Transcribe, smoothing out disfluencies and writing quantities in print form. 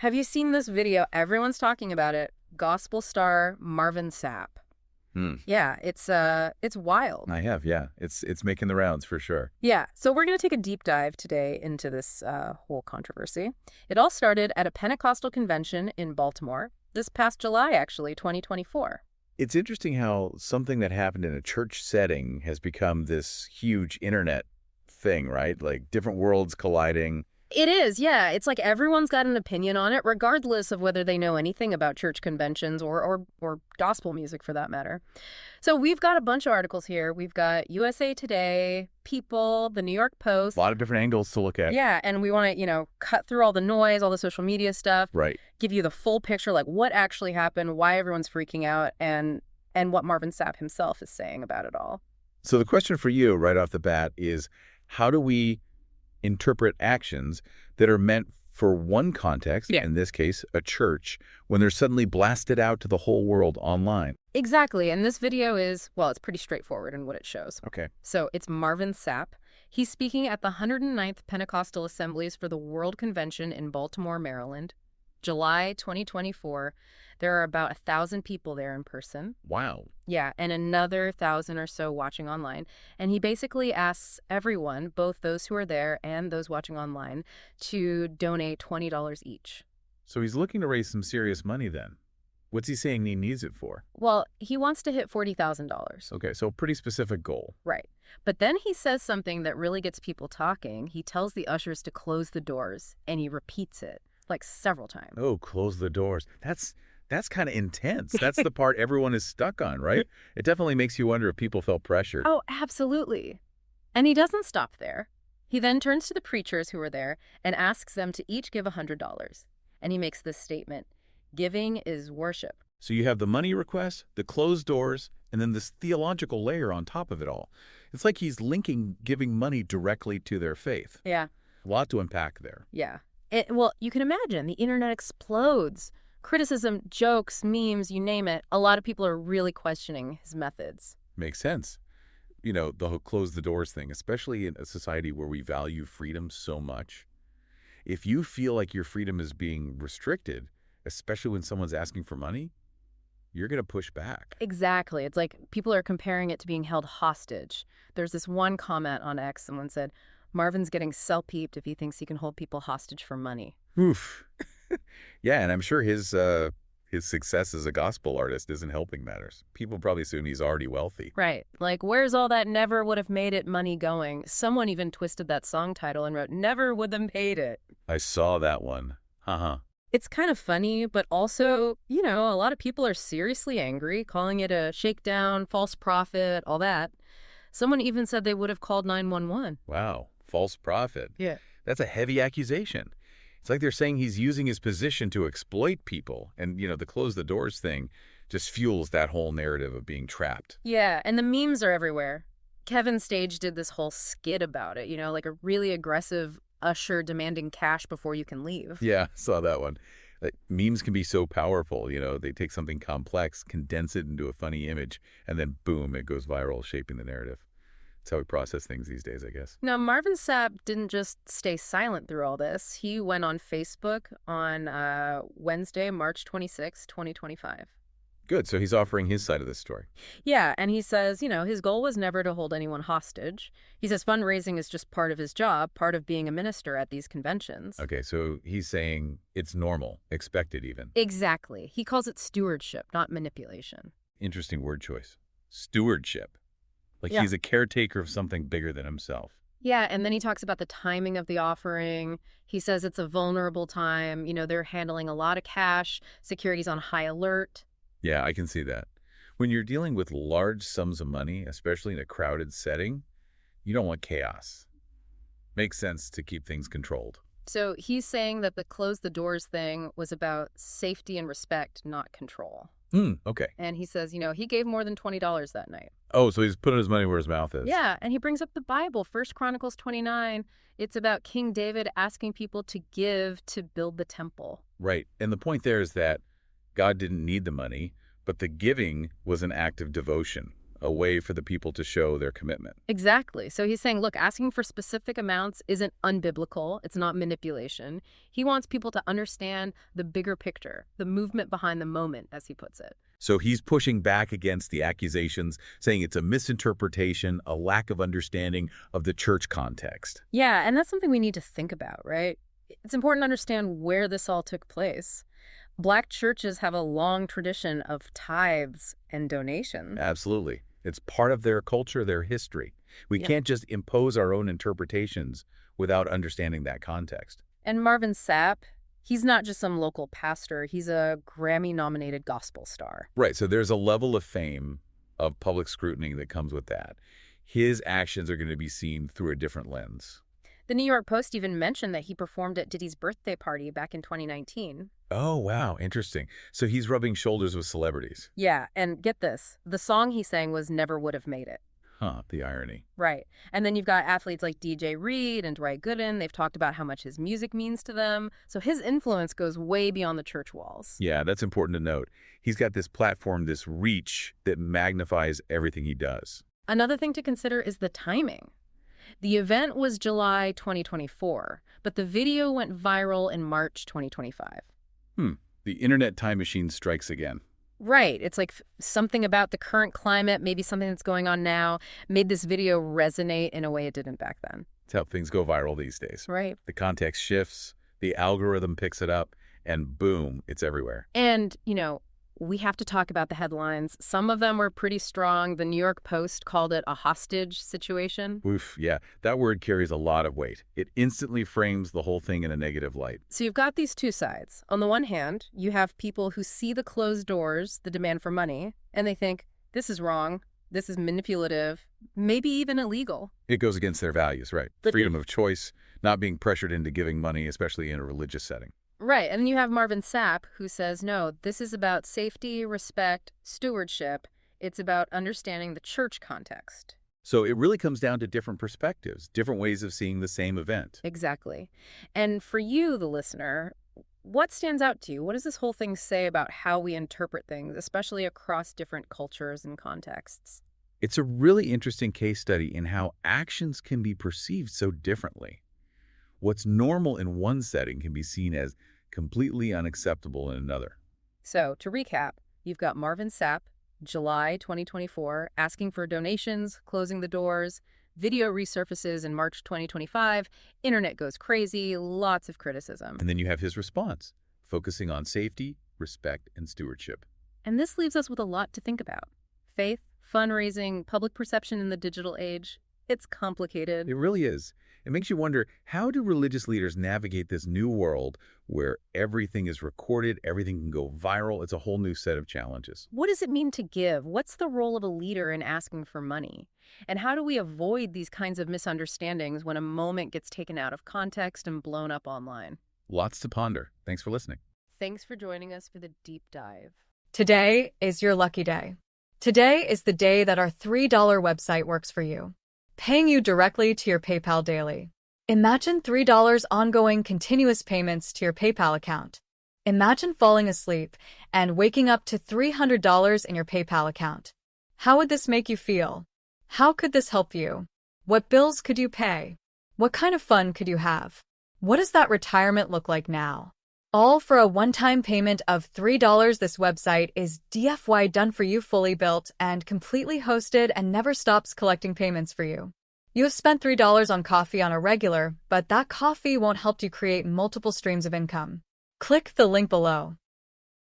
Have you seen this video? Everyone's talking about it. Gospel star Marvin Sapp. Yeah, it's wild. I have, yeah. It's making the rounds for sure. Yeah, so we're going to take a deep dive today into this whole controversy. It all started at a Pentecostal convention in Baltimore this past July, actually, 2024. It's interesting how something that happened in a church setting has become this huge internet thing, right? Like different worlds colliding. It is, yeah. It's like everyone's got an opinion on it, regardless of whether they know anything about church conventions or gospel music, for that matter. So we've got a bunch of articles here. We've got USA Today, People, the New York Post. A lot of different angles to look at. Yeah, and we want to, cut through all the noise, all the social media stuff. Right. Give you the full picture, like what actually happened, why everyone's freaking out, and what Marvin Sapp himself is saying about it all. So the question for you right off the bat is, how do we interpret actions that are meant for one context, in this case, a church, when they're suddenly blasted out to the whole world online? Exactly. And this video is, well, it's pretty straightforward in what it shows. Okay. So it's Marvin Sapp. He's speaking at the 109th Pentecostal Assemblies for the World Convention in Baltimore, Maryland, July 2024. There are about 1,000 people there in person. Wow. Yeah, and another 1,000 or so watching online. And he basically asks everyone, both those who are there and those watching online, to donate $20 each. So he's looking to raise some serious money then. What's he saying he needs it for? Well, he wants to hit $40,000. Okay, so a pretty specific goal. Right. But then he says something that really gets people talking. He tells the ushers to close the doors, and he repeats it, like several times. Oh, close the doors. That's kind of intense. That's the part everyone is stuck on, right? It definitely makes you wonder if people felt pressured. Oh, absolutely. And he doesn't stop there. He then turns to the preachers who are there and asks them to each give $100. And he makes this statement: giving is worship. So you have the money request, the closed doors, and then this theological layer on top of it all. It's like he's linking giving money directly to their faith. Yeah. A lot to unpack there. Yeah. Well, you can imagine the internet explodes. Criticism, jokes, memes, you name it. A lot of people are really questioning his methods. Makes sense. The whole close the doors thing, especially in a society where we value freedom so much. If you feel like your freedom is being restricted, especially when someone's asking for money, you're going to push back. Exactly. It's like people are comparing it to being held hostage. There's this one comment on X, someone said, Marvin's getting self-peeped if he thinks he can hold people hostage for money. Oof. Yeah, and I'm sure his success as a gospel artist isn't helping matters. People probably assume he's already wealthy. Right. Like, where's all that never would have made it money going? Someone even twisted that song title and wrote, never would have made it. I saw that one. It's kind of funny, but also, a lot of people are seriously angry, calling it a shakedown, false prophet, all that. Someone even said they would have called 911. Wow. False prophet. Yeah. That's a heavy accusation. It's like they're saying he's using his position to exploit people. And, the close the doors thing just fuels that whole narrative of being trapped. Yeah, and the memes are everywhere. Kevin Stage did this whole skit about it, like a really aggressive usher demanding cash before you can leave. Yeah, saw that one. Memes can be so powerful, they take something complex, condense it into a funny image, and then boom, it goes viral, shaping the narrative. That's how we process things these days, I guess. Now, Marvin Sapp didn't just stay silent through all this. He went on Facebook on Wednesday, March 26, 2025. Good. So he's offering his side of the story. Yeah, and he says, his goal was never to hold anyone hostage. He says fundraising is just part of his job, part of being a minister at these conventions. Okay, so he's saying it's normal, expected even. Exactly. He calls it stewardship, not manipulation. Interesting word choice. Stewardship. Like Yeah. He's a caretaker of something bigger than himself. Yeah, and then he talks about the timing of the offering. He says it's a vulnerable time. They're handling a lot of cash. Security's on high alert. Yeah, I can see that. When you're dealing with large sums of money, especially in a crowded setting, you don't want chaos. Makes sense to keep things controlled. So he's saying that the close the doors thing was about safety and respect, not control. Okay. And he says, he gave more than $20 that night. Oh, so he's putting his money where his mouth is. Yeah, and he brings up the Bible, 1 Chronicles 29. It's about King David asking people to give to build the temple. Right. And the point there is that God didn't need the money, but the giving was an act of devotion, a way for the people to show their commitment. Exactly. So he's saying, look, asking for specific amounts isn't unbiblical. It's not manipulation. He wants people to understand the bigger picture, the movement behind the moment, as he puts it. So he's pushing back against the accusations, saying it's a misinterpretation, a lack of understanding of the church context. Yeah, and that's something we need to think about, right? It's important to understand where this all took place. Black churches have a long tradition of tithes and donations. Absolutely. It's part of their culture, their history. We can't just impose our own interpretations without understanding that context. And Marvin Sapp, he's not just some local pastor. He's a Grammy-nominated gospel star. Right, so there's a level of fame, of public scrutiny that comes with that. His actions are going to be seen through a different lens. The New York Post even mentioned that he performed at Diddy's birthday party back in 2019. Oh, wow, interesting. So he's rubbing shoulders with celebrities. Yeah, and get this, the song he sang was Never Would Have Made It. Huh, the irony. Right. And then you've got athletes like DJ Reed and Dwight Gooden. They've talked about how much his music means to them. So his influence goes way beyond the church walls. Yeah, that's important to note. He's got this platform, this reach that magnifies everything he does. Another thing to consider is the timing. The event was July 2024, but the video went viral in March 2025. The internet time machine strikes again. Right. It's like something about the current climate, maybe something that's going on now, made this video resonate in a way it didn't back then. It's how things go viral these days. Right. The context shifts, the algorithm picks it up, and boom, it's everywhere. And, we have to talk about the headlines. Some of them were pretty strong. The New York Post called it a hostage situation. Oof, yeah, that word carries a lot of weight. It instantly frames the whole thing in a negative light. So you've got these two sides. On the one hand, you have people who see the closed doors, the demand for money, and they think, this is wrong, this is manipulative, maybe even illegal. It goes against their values, right? But freedom of choice, not being pressured into giving money, especially in a religious setting. Right, and then you have Marvin Sapp, who says, no, this is about safety, respect, stewardship. It's about understanding the church context. So it really comes down to different perspectives, different ways of seeing the same event. Exactly. And for you, the listener, what stands out to you? What does this whole thing say about how we interpret things, especially across different cultures and contexts? It's a really interesting case study in how actions can be perceived so differently. What's normal in one setting can be seen as completely unacceptable in another. So, to recap, you've got Marvin Sapp, July 2024, asking for donations, closing the doors, video resurfaces in March 2025, internet goes crazy, lots of criticism. And then you have his response, focusing on safety, respect, and stewardship. And this leaves us with a lot to think about. Faith, fundraising, public perception in the digital age. It's complicated. It really is. It makes you wonder, how do religious leaders navigate this new world where everything is recorded, everything can go viral? It's a whole new set of challenges. What does it mean to give? What's the role of a leader in asking for money? And how do we avoid these kinds of misunderstandings when a moment gets taken out of context and blown up online? Lots to ponder. Thanks for listening. Thanks for joining us for the deep dive. Today is your lucky day. Today is the day that our $3 website works for you, paying you directly to your PayPal daily. Imagine $3 ongoing continuous payments to your PayPal account. Imagine falling asleep and waking up to $300 in your PayPal account. How would this make you feel? How could this help you? What bills could you pay? What kind of fun could you have? What does that retirement look like now? All for a one-time payment of $3. This website is DFY done for you, fully built and completely hosted, and never stops collecting payments for you. You have spent $3 on coffee on a regular, but that coffee won't help you create multiple streams of income. Click the link below.